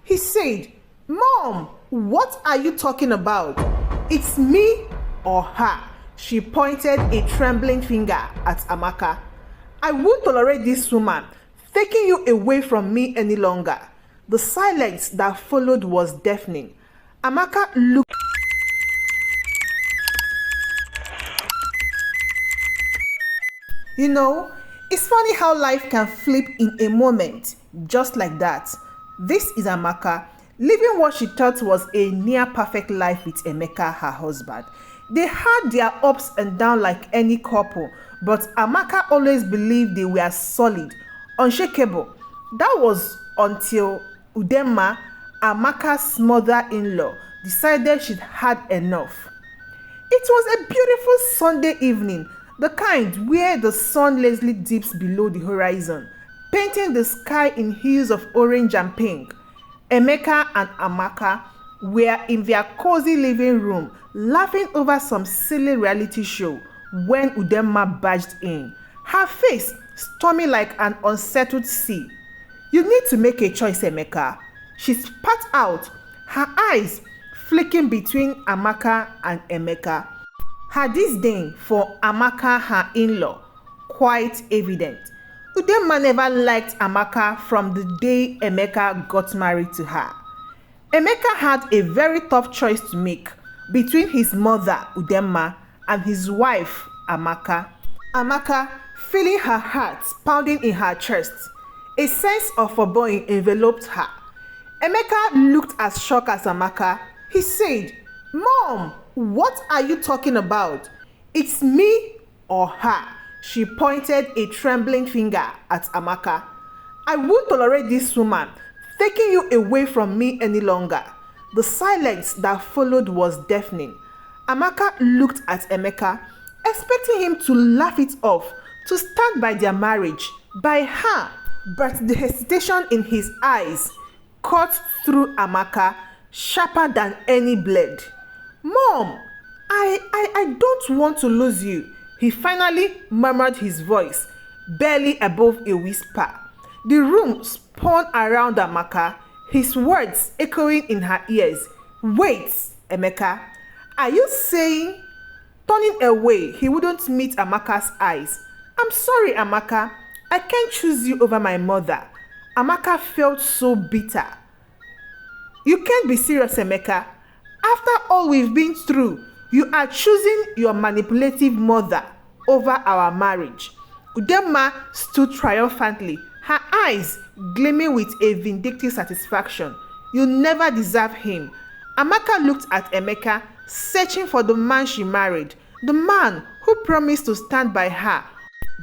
He said, "Mom, what are you talking about? It's me or her." She pointed a trembling finger at Amaka. "I won't tolerate this woman taking you away from me any longer." The silence that followed was deafening. Amaka looked. You know, it's funny how life can flip in a moment, just like that. This is Amaka, living what she thought was a near-perfect life with Emeka, her husband. They had their ups and downs like any couple, but Amaka always believed they were solid, unshakable. That was until Udemma, Amaka's mother-in-law, decided she'd had enough. It was a beautiful Sunday evening, the kind where the sun lazily dips below the horizon, painting the sky in hues of orange and pink. Emeka and Amaka were in their cozy living room, laughing over some silly reality show when Udemma barged in, her face stormy like an unsettled sea. "You need to make a choice, Emeka," she spat out, her eyes flicking between Amaka and Emeka. Her disdain for Amaka, her in-law, quite evident. Udemma never liked Amaka from the day Emeka got married to her. Emeka had a very tough choice to make between his mother, Udemma, and his wife, Amaka. Amaka, feeling her heart pounding in her chest, a sense of foreboding enveloped her. Emeka looked as shocked as Amaka. He said, "Mom, what are you talking about? It's me or her." She pointed a trembling finger at Amaka. "I won't tolerate this woman taking you away from me any longer." The silence that followed was deafening. Amaka looked at Emeka, expecting him to laugh it off, to stand by their marriage, by her. But the hesitation in his eyes cut through Amaka, sharper than any blade. "Mom, I don't want to lose you," he finally murmured, his voice barely above a whisper. The room spun around Amaka, his words echoing in her ears. "Wait, Emeka, are you saying?" Turning away, he wouldn't meet Amaka's eyes. "I'm sorry, Amaka. I can't choose you over my mother." Amaka felt so bitter. "You can't be serious, Emeka. After all we've been through, you are choosing your manipulative mother over our marriage." Udemma stood triumphantly, her eyes gleaming with a vindictive satisfaction. "You never deserve him." Amaka looked at Emeka, searching for the man she married, the man who promised to stand by her.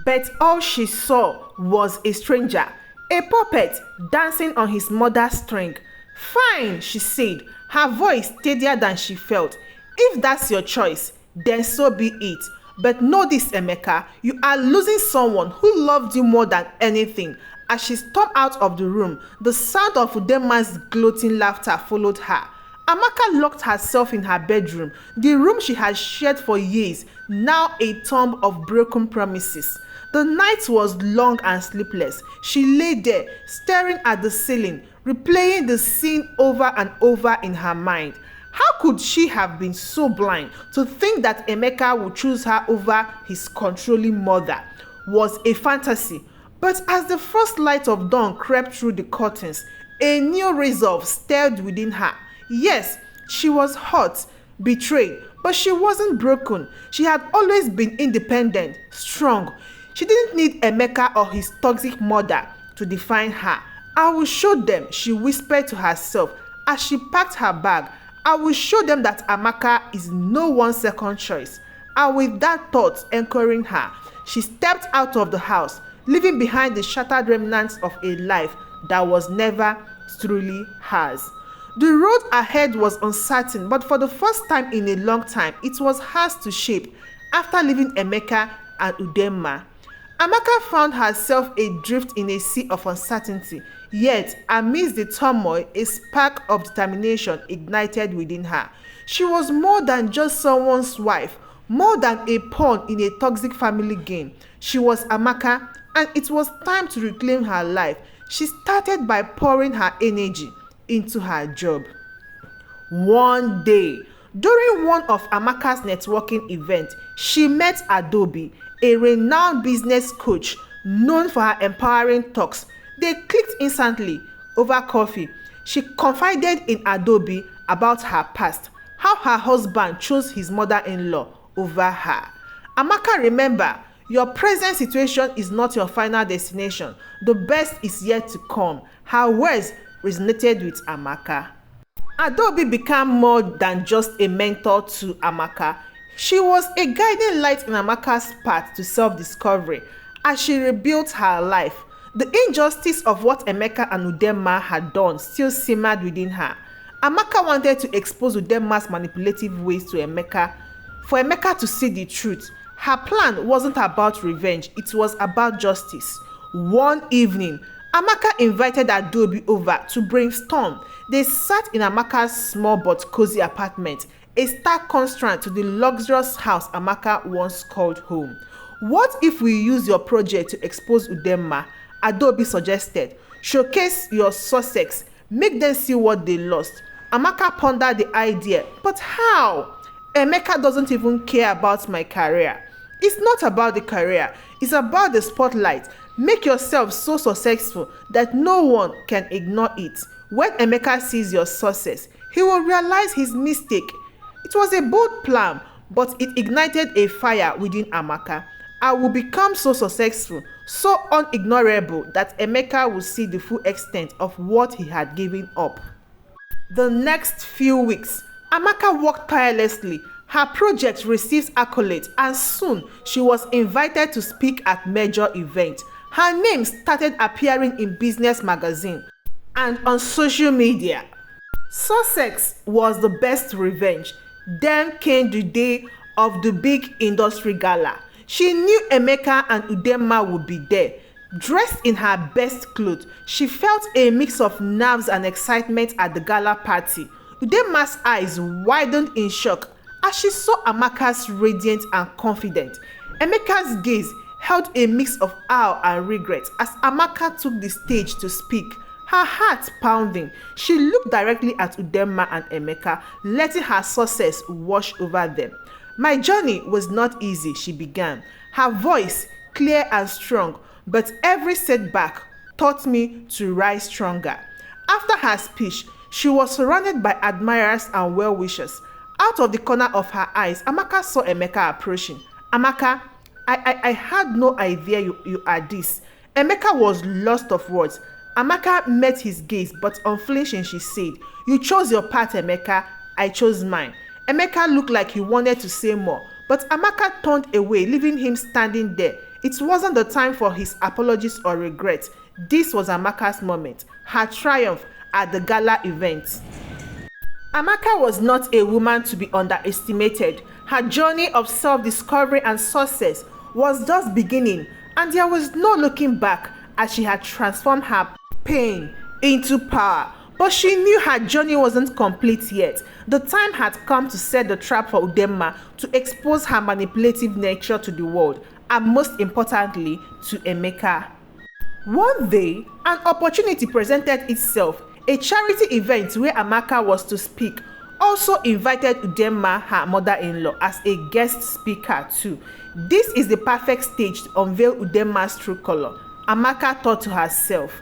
But all she saw was a stranger, a puppet dancing on his mother's string. "Fine," she said, her voice steadier than she felt. "If that's your choice, then so be it. But know this, Emeka, you are losing someone who loved you more than anything." As she stormed out of the room, the sound of Udemma's gloating laughter followed her. Amaka locked herself in her bedroom, the room she had shared for years, now a tomb of broken promises. The night was long and sleepless. She lay there, staring at the ceiling, replaying the scene over and over in her mind. How could she have been so blind to think that Emeka would choose her over his controlling mother? Was a fantasy. But as the first light of dawn crept through the curtains, a new resolve stirred within her. Yes, she was hurt, betrayed, but she wasn't broken. She had always been independent, strong. She didn't need Emeka or his toxic mother to define her. "I will show them," she whispered to herself as she packed her bag. "I will show them that Amaka is no one's second choice." And with that thought anchoring her, she stepped out of the house, leaving behind the shattered remnants of a life that was never truly hers. The road ahead was uncertain, but for the first time in a long time, it was hers to shape after leaving Emeka and Udemma. Amaka found herself adrift in a sea of uncertainty, yet amidst the turmoil, a spark of determination ignited within her. She was more than just someone's wife, more than a pawn in a toxic family game. She was Amaka, and it was time to reclaim her life. She started by pouring her energy into her job. One day, during one of Amaka's networking events, she met Adobe, a renowned business coach known for her empowering talks. They clicked instantly over coffee. She confided in Adobe about her past, how her husband chose his mother-in-law over her. Amaka, remember, your present situation is not your final destination. The best is yet to come. Her words resonated with Amaka. Adobe became more than just a mentor to Amaka. She was a guiding light in Amaka's path to self-discovery as she rebuilt her life. The injustice of what Emeka and Udemma had done still simmered within her. Amaka wanted to expose Udemma's manipulative ways to Emeka, for Emeka to see the truth. Her plan wasn't about revenge, it was about justice. One evening, Amaka invited Adobe over to brainstorm. They sat in Amaka's small but cozy apartment, a stark contrast to the luxurious house Amaka once called home. What if we use your project to expose Udemma? Adobe suggested. Showcase your success, make them see what they lost. Amaka pondered the idea, but how? Emeka doesn't even care about my career. It's not about the career, it's about the spotlight. Make yourself so successful that no one can ignore it. When Emeka sees your success, he will realize his mistake. It was a bold plan, but it ignited a fire within Amaka. I will become so successful, so unignorable that Emeka will see the full extent of what he had given up. The next few weeks, Amaka worked tirelessly. Her project received accolades, and soon she was invited to speak at major events. Her name started appearing in business magazines and on social media. Success was the best revenge. Then came the day of the big industry gala. She knew Emeka and Udemma would be there. Dressed in her best clothes, she felt a mix of nerves and excitement at the gala party. Udemma's eyes widened in shock as she saw Amaka's radiant and confident. Emeka's gaze held a mix of awe and regret as Amaka took the stage to speak. Her heart pounding, she looked directly at Udemma and Emeka, letting her success wash over them. My journey was not easy, she began, her voice clear and strong, but every setback taught me to rise stronger. After her speech, she was surrounded by admirers and well-wishers. Out of the corner of her eyes, Amaka saw Emeka approaching. Amaka, I had no idea you are this. Emeka was lost of words. Amaka met his gaze, but unflinching she said, you chose your path, Emeka. I chose mine. Emeka looked like he wanted to say more, but Amaka turned away, leaving him standing there. It wasn't the time for his apologies or regrets. This was Amaka's moment, her triumph at the gala event. Amaka was not a woman to be underestimated. Her journey of self-discovery and success was just beginning, and there was no looking back as she had transformed her pain into power. But she knew her journey wasn't complete yet. The time had come to set the trap for Udemma, to expose her manipulative nature to the world, and most importantly, to Emeka. One day, an opportunity presented itself. A charity event where Amaka was to speak also invited Udemma, her mother-in-law, as a guest speaker too. This is the perfect stage to unveil Udemma's true color, Amaka thought to herself.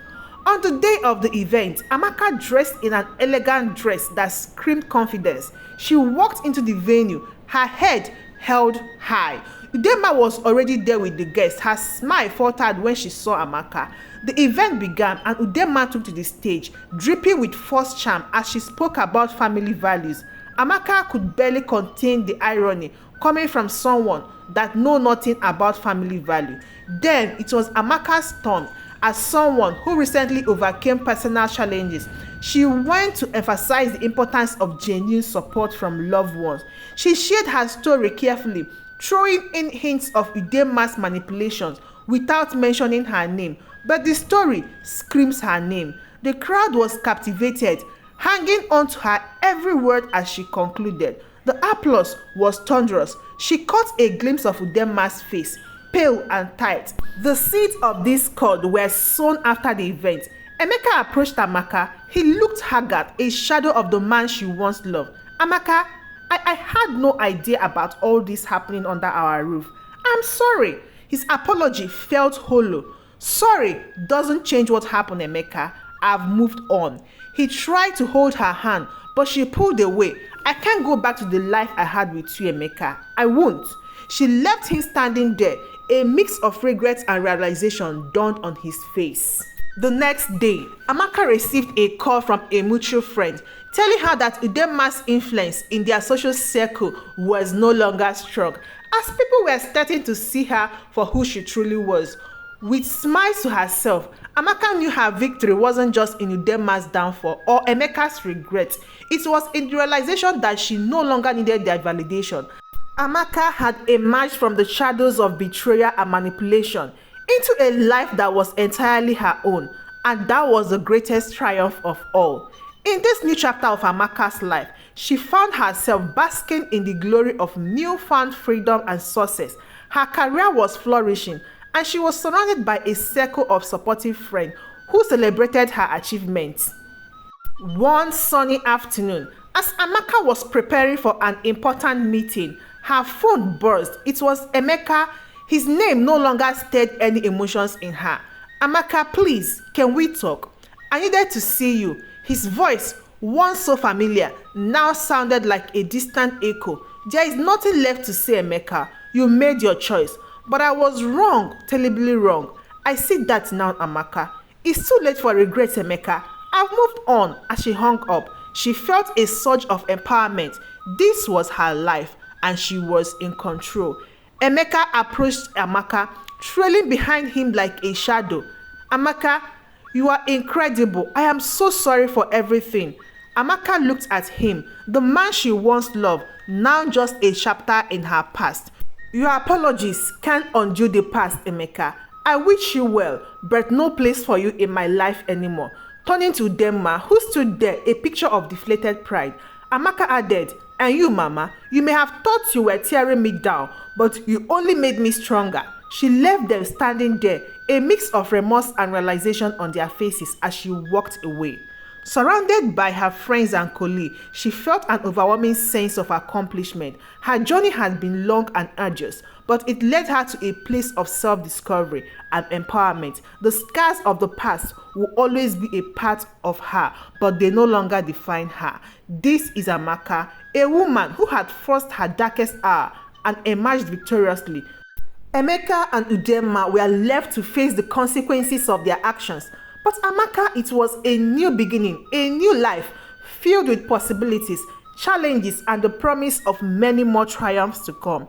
On the day of the event, Amaka dressed in an elegant dress that screamed confidence. She walked into the venue, her head held high. Udemma was already there with the guests. Her smile faltered when she saw Amaka. The event began and Udemma took to the stage, dripping with forced charm as she spoke about family values. Amaka could barely contain the irony coming from someone that know nothing about family value. Then it was Amaka's turn. As someone who recently overcame personal challenges, she went to emphasize the importance of genuine support from loved ones. She shared her story carefully, throwing in hints of Udemma's manipulations without mentioning her name, but the story screams her name. The crowd was captivated, hanging on to her every word as she concluded. The applause was thunderous. She caught a glimpse of Udemma's face, pale and tight. The seeds of discord were sown after the event. Emeka approached Amaka. He looked haggard, a shadow of the man she once loved. Amaka, I had no idea about all this happening under our roof. I'm sorry. His apology felt hollow. Sorry doesn't change what happened, Emeka. I've moved on. He tried to hold her hand, but she pulled away. I can't go back to the life I had with you, Emeka. I won't. She left him standing there. A mix of regrets and realization dawned on his face. The next day, Amaka received a call from a mutual friend telling her that Udemma's influence in their social circle was no longer strong, as people were starting to see her for who she truly was. With smiles to herself, Amaka knew her victory wasn't just in Udemma's downfall or Emeka's regret. It was in the realization that she no longer needed their validation. Amaka had emerged from the shadows of betrayal and manipulation into a life that was entirely her own, and that was the greatest triumph of all. In this new chapter of Amaka's life, she found herself basking in the glory of newfound freedom and success. Her career was flourishing, and she was surrounded by a circle of supportive friends who celebrated her achievements. One sunny afternoon, as Amaka was preparing for an important meeting, her phone buzzed. It was Emeka. His name no longer stirred any emotions in her. Amaka, please, can we talk? I needed to see you. His voice, once so familiar, now sounded like a distant echo. There is nothing left to say, Emeka. You made your choice. But I was wrong, terribly wrong. I see that now, Amaka. It's too late for regrets, Emeka. I've moved on. As she hung up, she felt a surge of empowerment. This was her life, and she was in control. Emeka approached Amaka, trailing behind him like a shadow. Amaka, you are incredible. I am so sorry for everything. Amaka looked at him, the man she once loved, now just a chapter in her past. Your apologies can't undo the past, Emeka. I wish you well, but no place for you in my life anymore. Turning to Udemma, who stood there, a picture of deflated pride, Amaka added, and you, Mama, you may have thought you were tearing me down, but you only made me stronger. She left them standing there, a mix of remorse and realization on their faces as she walked away. Surrounded by her friends and colleagues, she felt an overwhelming sense of accomplishment. Her journey had been long and arduous, but it led her to a place of self-discovery and empowerment. The scars of the past will always be a part of her, but they no longer define her. This is Amaka, a woman who had forced her darkest hour and emerged victoriously. Emeka and Udemma were left to face the consequences of their actions. But Amaka, it was a new beginning, a new life, filled with possibilities, challenges, and the promise of many more triumphs to come.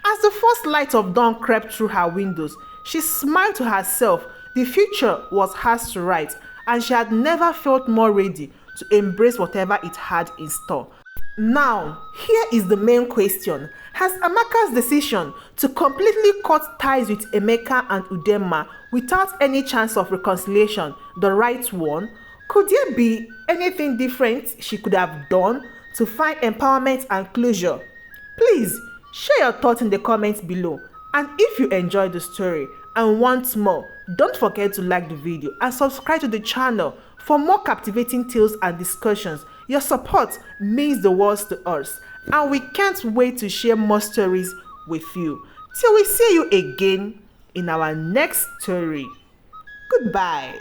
As the first light of dawn crept through her windows, she smiled to herself. The future was hers to write, and she had never felt more ready to embrace whatever it had in store. Now, here is the main question. Has Amaka's decision to completely cut ties with Emeka and Udemma without any chance of reconciliation the right one? Could there be anything different she could have done to find empowerment and closure? Please share your thoughts in the comments below. And if you enjoyed the story and want more, don't forget to like the video and subscribe to the channel for more captivating tales and discussions. Your support means the world to us, and we can't wait to share more stories with you. Till we see you again in our next story. Goodbye.